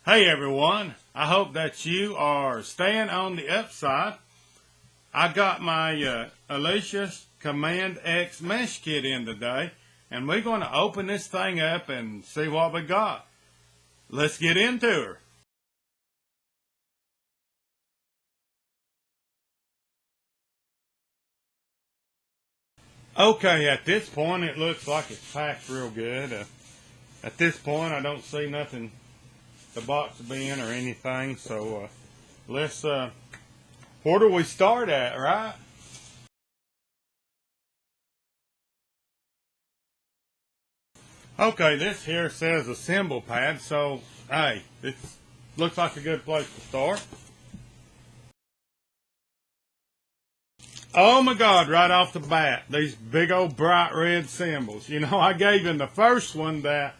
Hey everyone, I hope that you are staying on the upside. I got my Alesis Command X mesh kit in today, and we're going to open this thing up and see what we got. Let's get into her. Okay, at this point it looks like it's packed real good. At this point I don't see nothing the box bin or anything, so let's where do we start at, right? Okay, this here says assemble pad, so hey, this looks like a good place to start. Oh my God, right off the bat, these big old bright red symbols. You know, I gave in the first one that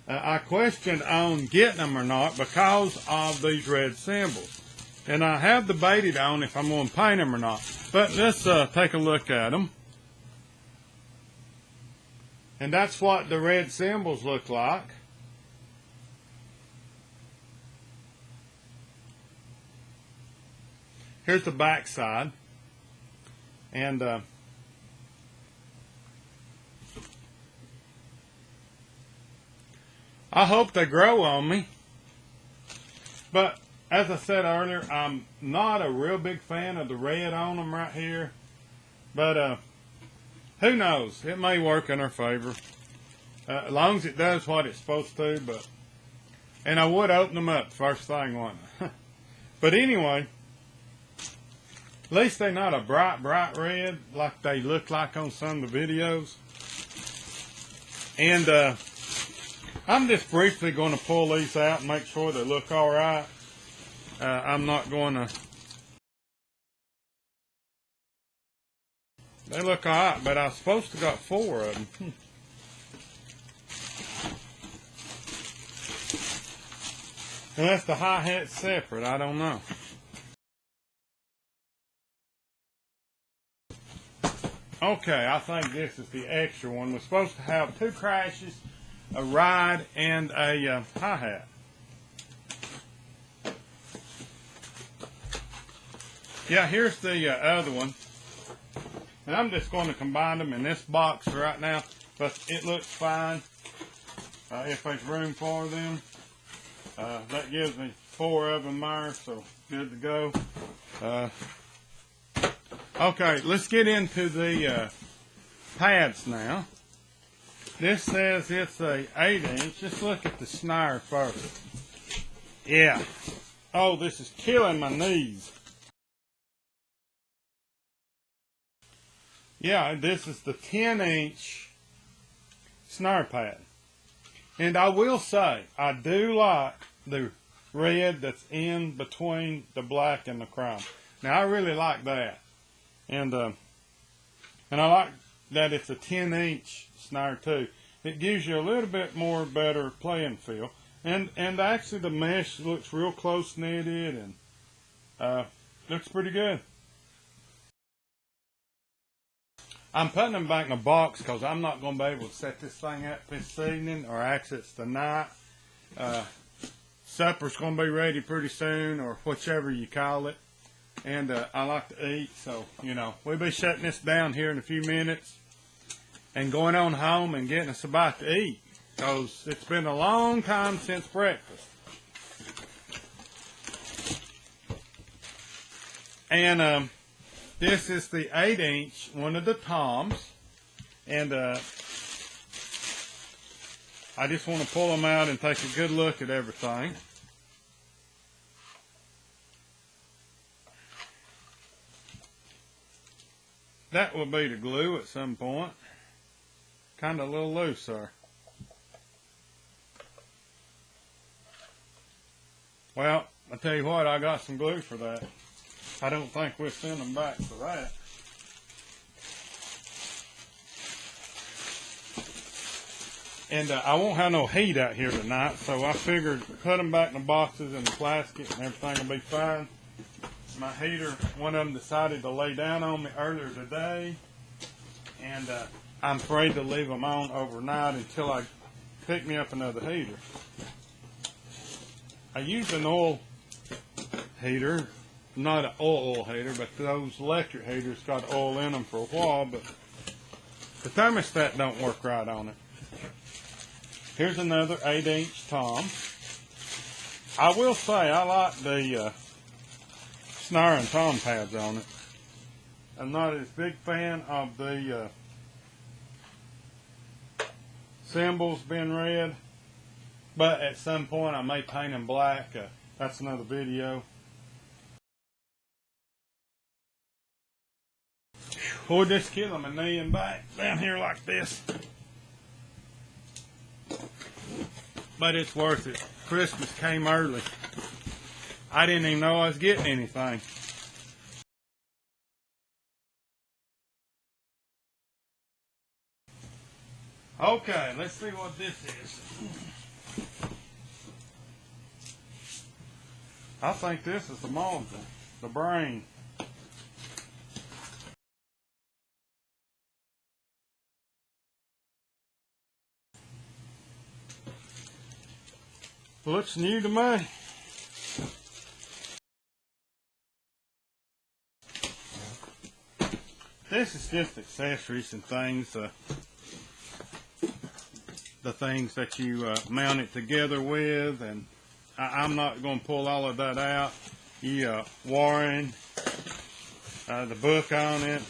I questioned on getting them or not because of these red symbols. And I have debated on if I'm going to paint them or not. But let's take a look at them. And that's what the red symbols look like. Here's the back side. And I hope they grow on me. But as I said earlier, I'm not a real big fan of the red on them right here. But who knows? It may work in our favor. As long as it does what it's supposed to. And I would open them up first thing, wouldn't I? But anyway, at least they're not a bright red like they look like on some of the videos. And I'm just briefly going to pull these out and make sure they look all right. I'm not going to... They look all right, but I was supposed to got 4 of them. Unless the hi-hat's separate, I don't know. Okay, I think this is the extra one. We're supposed to have 2 crashes, a ride, and a hi-hat. Yeah, here's the other one. And I'm just going to combine them in this box right now, but it looks fine if there's room for them. That gives me 4 of them there, so good to go. Okay, let's get into the pads now. This says it's a 8-inch. Just look at the snare first. Yeah. Oh, this is killing my knees. Yeah, this is the 10-inch snare pad. And I will say, I do like the red that's in between the black and the chrome. Now, I really like that. And I like that it's a 10-inch snare too. It gives you a little bit more better playing feel. And actually the mesh looks real close knitted and looks pretty good. I'm putting them back in a box because I'm not going to be able to set this thing up this evening or actually it's tonight. Supper's going to be ready pretty soon or whichever you call it. And I like to eat, so, you know, we'll be shutting this down here in a few minutes and going on home and getting us about to eat because it's been a long time since breakfast. And this is the 8-inch, one of the toms, and I just want to pull them out and take a good look at everything. That will be the glue at some point. Kind of a little loose there. Well, I tell you what, I got some glue for that. I don't think we'll send them back for that. And I won't have no heat out here tonight, so I figured put them back in the boxes and the plastic and everything will be fine. My heater, one of them decided to lay down on me earlier today, and I'm afraid to leave them on overnight until I pick me up another heater. I use an oil heater, not an oil heater, but those electric heaters got oil in them for a while, but the thermostat don't work right on it. Here's another 8-inch tom. I will say I like the snare and tom pads on it. I'm not as big fan of the symbols being red, but at some point I may paint them black. That's another video. Boy, just killing my knee and back down here like this. But it's worth it. Christmas came early. I didn't even know I was getting anything. Okay, let's see what this is. I think this is the mulligan, the brain. Looks new to me. This is just accessories and things, the things that you mount it together with, and I'm not going to pull all of that out. You wiring, the book on it,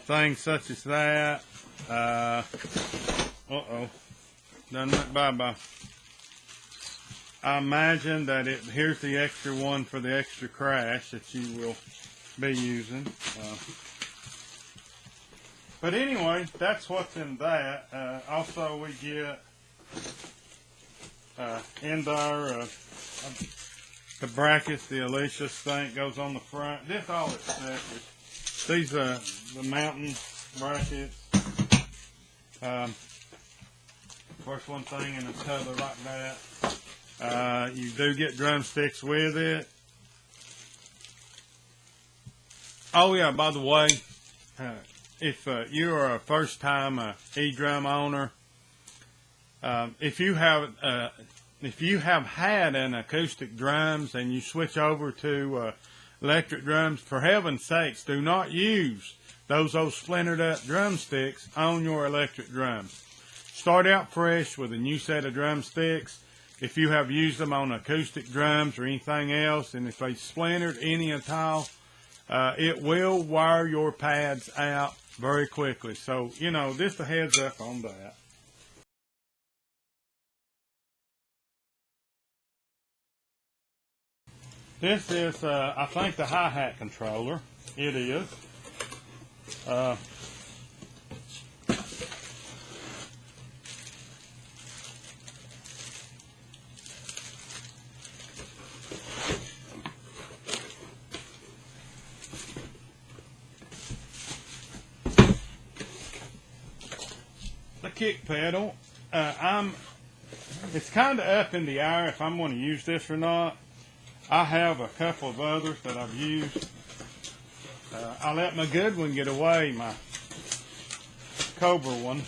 things such as that. Done went bye-bye. I imagine that here's the extra one for the extra crash that you will be using. But anyway, that's what's in that. Also, we get in there the brackets, the Alesis thing goes on the front. This all accessories. These are the mountain brackets. First one thing in a cover like that. You do get drumsticks with it. Oh yeah, by the way, if you are a first-time E-drum owner, if you have had an acoustic drums and you switch over to electric drums, for heaven's sakes, do not use those old splintered up drumsticks on your electric drums. Start out fresh with a new set of drumsticks. If you have used them on acoustic drums or anything else, and if they splintered any at all, it will wear your pads out very quickly. So, you know, just a heads up on that. This is, I think, the hi-hat controller. It is. The kick pedal. It's kind of up in the air if I'm going to use this or not. I have a couple of others that I've used. I let my good one get away, my Cobra one.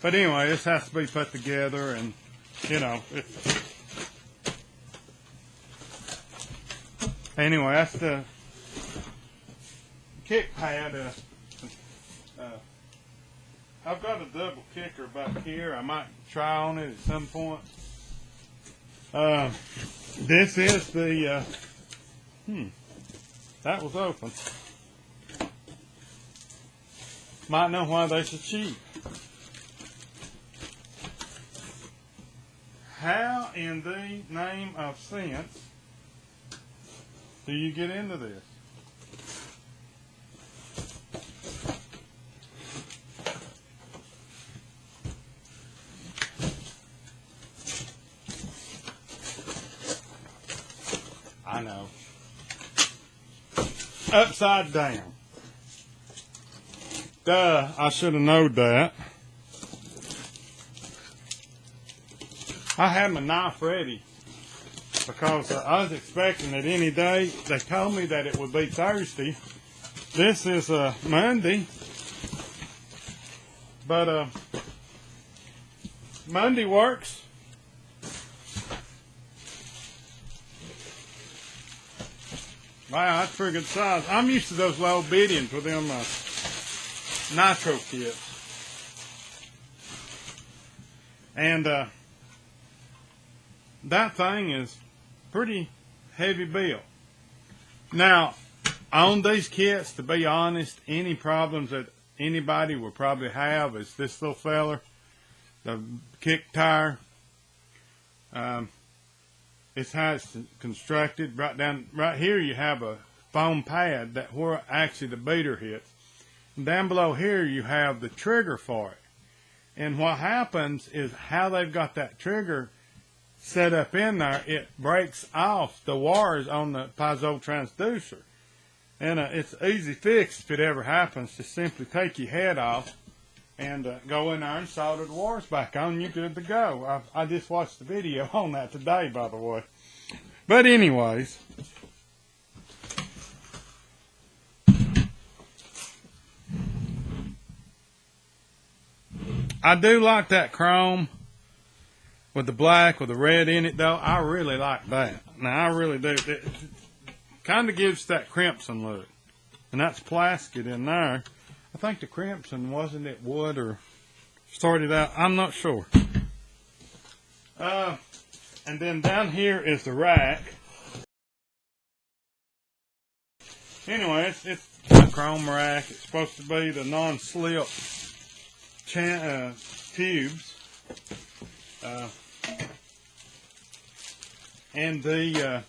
But anyway, this has to be put together, and you know. Anyway, that's the kick pad. I've got a double kicker back here. I might try on it at some point. This is the, that was open. Might know why they're so cheap. How in the name of sense do you get into this? I know. Upside down. Duh, I should have known that. I had my knife ready because I was expecting it any day. They told me that it would be Thursday. This is Monday. But Monday works. Wow, that's pretty good size. I'm used to those low biddings with them nitro kits. And that thing is pretty heavy built. Now, on these kits, to be honest, any problems that anybody will probably have is this little feller, the kick tire. It's how it's constructed. Right here you have a foam pad that where actually the beater hits. And down below here you have the trigger for it. And what happens is how they've got that trigger set up in there, it breaks off the wires on the piezo transducer. And it's an easy fix if it ever happens. Just simply take your head off and go in there and solder the wires back on, and you're good to go. I just watched the video on that today, by the way. But anyways, I do like that chrome with the black with the red in it, though. I really like that. Now, I really do. It kind of gives that crimson look. And that's plastic in there. I think the crimson, wasn't it wood or started out? I'm not sure. And then down here is the rack. Anyway, it's a chrome rack. It's supposed to be the non-slip tubes. And the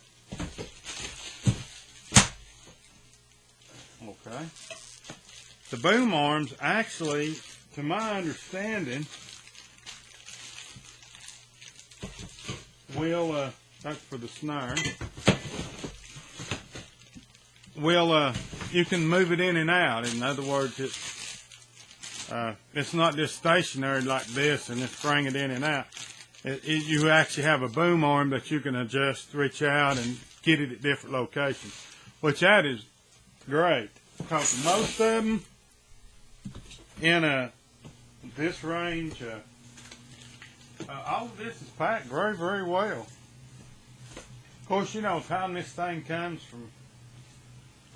okay, the boom arms actually, to my understanding, will that's for the snare. Will you can move it in and out. In other words, it's not just stationary like this and just bring it in and out. You actually have a boom arm that you can adjust, reach out, and get it at different locations, which that is great, because most of them in this range, all of this is packed very, very well. Of course, you know, the time this thing comes from,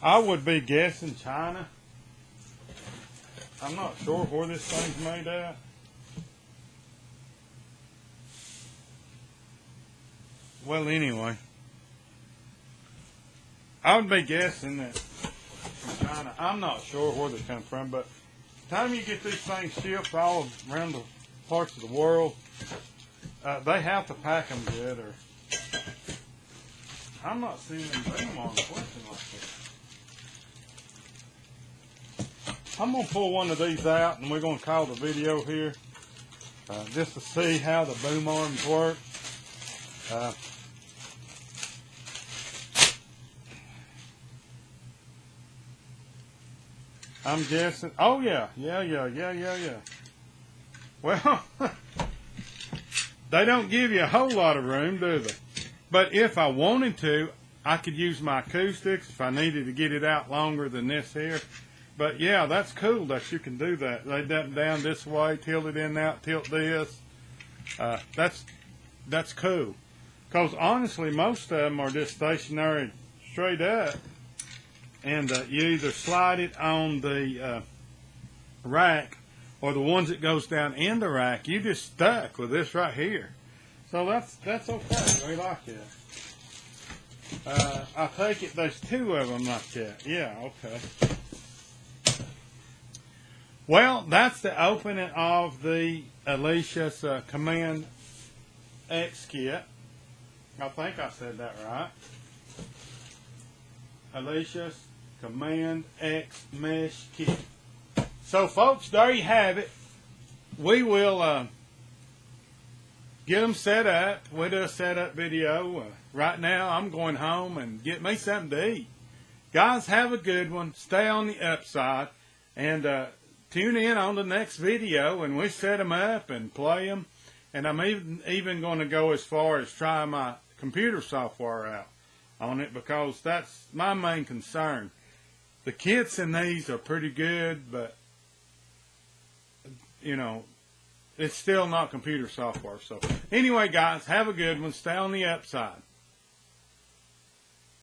I would be guessing China. I'm not sure where this thing's made at. Well, anyway, I would be guessing that from China. I'm not sure where they come from, but the time you get these things shipped all around the parts of the world, they have to pack them good, or I'm not seeing them boom arms working like that. I'm going to pull one of these out, and we're going to call the video here, just to see how the boom arms work. I'm guessing, oh yeah. Well, they don't give you a whole lot of room, do they? But if I wanted to, I could use my acoustics if I needed to get it out longer than this here. But yeah, that's cool that you can do that. Lay that down this way, tilt it in and out, tilt this. That's cool. Because honestly, most of them are just stationary straight up. And you either slide it on the rack, or the ones that goes down in the rack, you just stuck with this right here. So that's okay. We like that. I take it there's two of them like that. Yeah, okay. Well, that's the opening of the Alesis Command X kit. I think I said that right. Alesis Command X Mesh Kit. So, folks, there you have it. We will get them set up. We'll do a setup video. Right now, I'm going home and get me something to eat. Guys, have a good one. Stay on the upside. And tune in on the next video, and we set them up and play them. And I'm even going to go as far as try my computer software out on it, because that's my main concern. The kits in these are pretty good, but you know, it's still not computer software. So anyway, guys, have a good one. Stay on the upside.